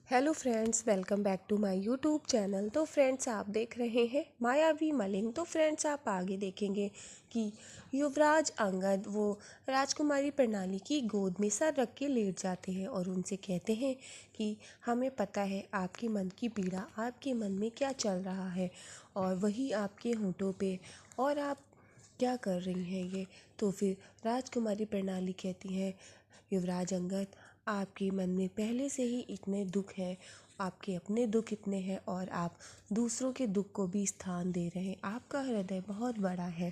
Hello friends, welcome back to my YouTube channel. तो friends, आप देख रहे हैं मायावी मलिंग। तो फ्रेंड्स, आप आगे देखेंगे कि युवराज अंगद वो राजकुमारी प्रणाली की गोद में सर रख के लेट जाते हैं और उनसे कहते हैं कि हमें पता है आपके मन की पीड़ा, आपके मन में क्या चल रहा है और वही आपके होंठों पे, और आप क्या कर रही हैं ये। तो फिर राजकुमारी प्रणाली कहती है, युवराज अंगद, आपके मन में पहले से ही इतने दुख हैं, आपके अपने दुख इतने हैं और आप दूसरों के दुख को भी स्थान दे रहे हैं। आपका हृदय बहुत बड़ा है।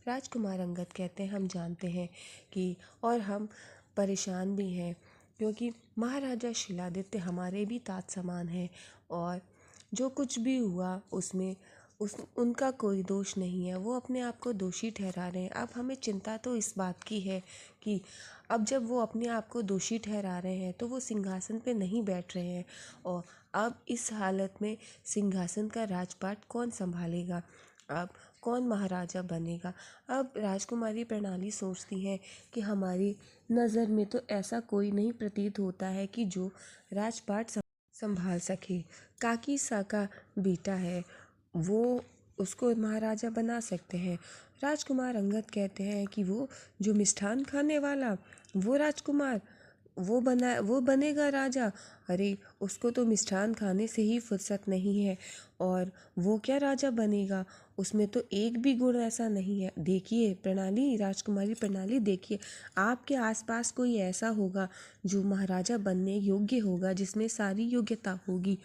राजकुमार अंगद कहते हैं, हम जानते हैं कि और हम परेशान भी हैं क्योंकि महाराजा शिलादित्य हमारे भी तात समान हैं और जो कुछ भी हुआ उसमें उनका कोई दोष नहीं है। वो अपने आप को दोषी ठहरा रहे हैं। अब हमें चिंता तो इस बात की है कि अब जब वो अपने आप को दोषी ठहरा रहे हैं तो वो सिंहासन पे नहीं बैठ रहे हैं और अब इस हालत में सिंहासन का राजपाट कौन संभालेगा, अब कौन महाराजा बनेगा। अब राजकुमारी प्रणाली सोचती है कि हमारी नज़र में तो ऐसा कोई नहीं प्रतीत होता है कि जो राजपाट संभाल सके। काकी सा का बेटा है, वो उसको महाराजा बना सकते हैं। राजकुमार अंगद कहते हैं कि वो जो मिष्ठान खाने वाला वो राजकुमार, वो बनेगा राजा। अरे, उसको तो मिष्ठान खाने से ही फुर्सत नहीं है और वो क्या राजा बनेगा। उसमें तो एक भी गुण ऐसा नहीं है। देखिए प्रणाली, राजकुमारी प्रणाली, देखिए आपके आसपास कोई ऐसा होगा जो महाराजा बनने योग्य होगा, जिसमें सारी योग्यता होगी।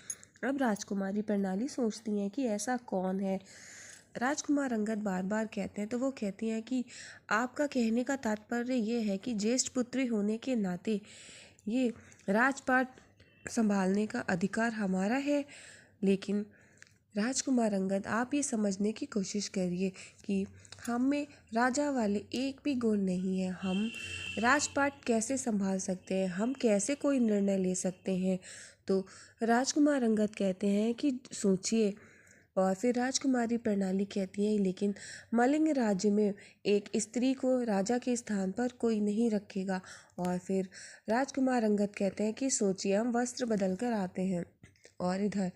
अब राजकुमारी प्रणाली सोचती हैं कि ऐसा कौन है। राजकुमार अंगद बार बार कहते हैं तो वो कहती हैं कि आपका कहने का तात्पर्य ये है कि ज्येष्ठ पुत्री होने के नाते ये राजपाट संभालने का अधिकार हमारा है। लेकिन राजकुमार अंगद, आप ये समझने की कोशिश करिए कि हम में राजा वाले एक भी गुण नहीं है। हम राजपाट कैसे संभाल सकते हैं, हम कैसे कोई निर्णय ले सकते हैं। तो राजकुमार अंगद कहते हैं कि सोचिए। और फिर राजकुमारी प्रणाली कहती है, लेकिन मलिंग राज्य में एक स्त्री को राजा के स्थान पर कोई नहीं रखेगा। और फिर राजकुमार अंगद कहते हैं कि सोचिए, हम वस्त्र बदल कर आते हैं और इधर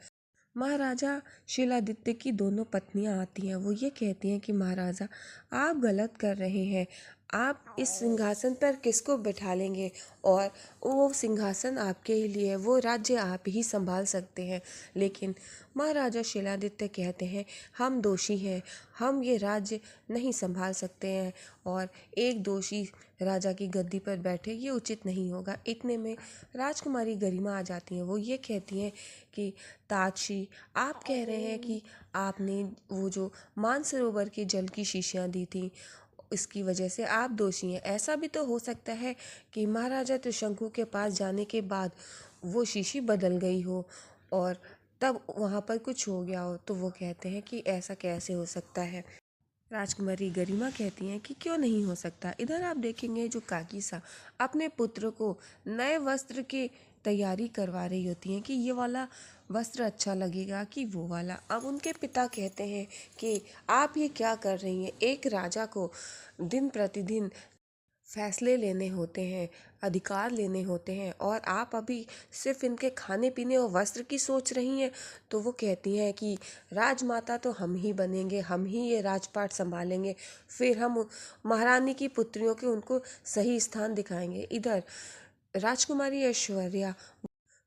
महाराजा शिलादित्य की दोनों पत्नियां आती हैं। वो ये कहती हैं कि महाराजा, आप गलत कर रहे हैं। आप इस सिंहासन पर किसको बैठा लेंगे और वो सिंहासन आपके ही लिए, वो राज्य आप ही संभाल सकते हैं। लेकिन महाराजा शिलादित्य कहते हैं, हम दोषी हैं, हम ये राज्य नहीं संभाल सकते हैं और एक दोषी राजा की गद्दी पर बैठे, ये उचित नहीं होगा। इतने में राजकुमारी गरिमा आ जाती हैं। वो ये कहती हैं कि ताजशी, आप कह रहे हैं कि आपने वो जो मानसरोवर के जल की शीशियाँ दी थी, इसकी वजह से आप दोषी हैं। ऐसा भी तो हो सकता है कि महाराजा त्रिशंकु के पास जाने के बाद वो शीशी बदल गई हो और तब वहाँ पर कुछ हो गया हो। तो वो कहते हैं कि ऐसा कैसे हो सकता है। राजकुमारी गरिमा कहती हैं कि क्यों नहीं हो सकता। इधर आप देखेंगे जो काकीसा अपने पुत्र को नए वस्त्र की तैयारी करवा रही होती हैं कि ये वाला वस्त्र अच्छा लगेगा कि वो वाला। अब उनके पिता कहते हैं कि आप ये क्या कर रही हैं। एक राजा को दिन प्रतिदिन फैसले लेने होते हैं, अधिकार लेने होते हैं और आप अभी सिर्फ इनके खाने पीने और वस्त्र की सोच रही हैं। तो वो कहती हैं कि राजमाता तो हम ही बनेंगे, हम ही ये राजपाट संभालेंगे, फिर हम महारानी की पुत्रियों के उनको सही स्थान दिखाएंगे। इधर राजकुमारी ऐश्वर्या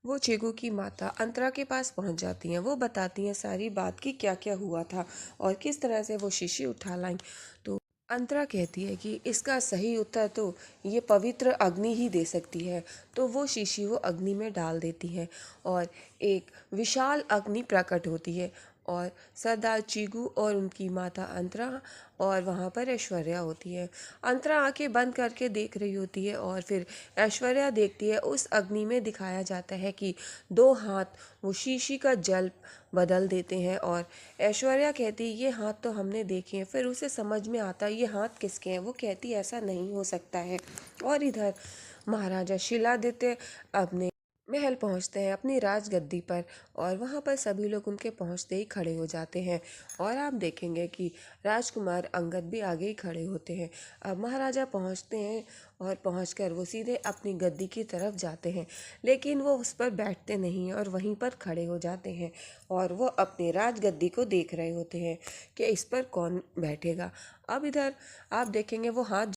वो चेगू की माता अंतरा के पास पहुंच जाती हैं। वो बताती हैं सारी बात कि क्या क्या हुआ था और किस तरह से वो शीशी उठा लाई। तो अंतरा कहती है कि इसका सही उत्तर तो ये पवित्र अग्नि ही दे सकती है। तो वो शीशी वो अग्नि में डाल देती है और एक विशाल अग्नि प्रकट होती है और सरदार चीगू और उनकी माता अंतरा और वहाँ पर ऐश्वर्या होती है। अंतरा आंखें बंद करके देख रही होती है और फिर ऐश्वर्या देखती है। उस अग्नि में दिखाया जाता है कि दो हाथ वो शीशी का जल बदल देते हैं और ऐश्वर्या कहती है, ये हाथ तो हमने देखे हैं। फिर उसे समझ में आता है ये हाथ किसके हैं। वो कहती ऐसा नहीं हो सकता है। और इधर महाराजा शिलादित्य अपने महल पहुंचते हैं अपनी राजगद्दी पर और वहां पर सभी लोग उनके पहुंचते ही खड़े हो जाते हैं। और आप देखेंगे कि राजकुमार अंगद भी आगे ही खड़े होते हैं। अब महाराजा पहुंचते हैं और पहुंचकर वो सीधे अपनी गद्दी की तरफ जाते हैं, लेकिन वो उस पर बैठते नहीं और वहीं पर खड़े हो जाते हैं और वो अपनी राजगद्दी को देख रहे होते हैं कि इस पर कौन बैठेगा। अब इधर आप देखेंगे वो हाथ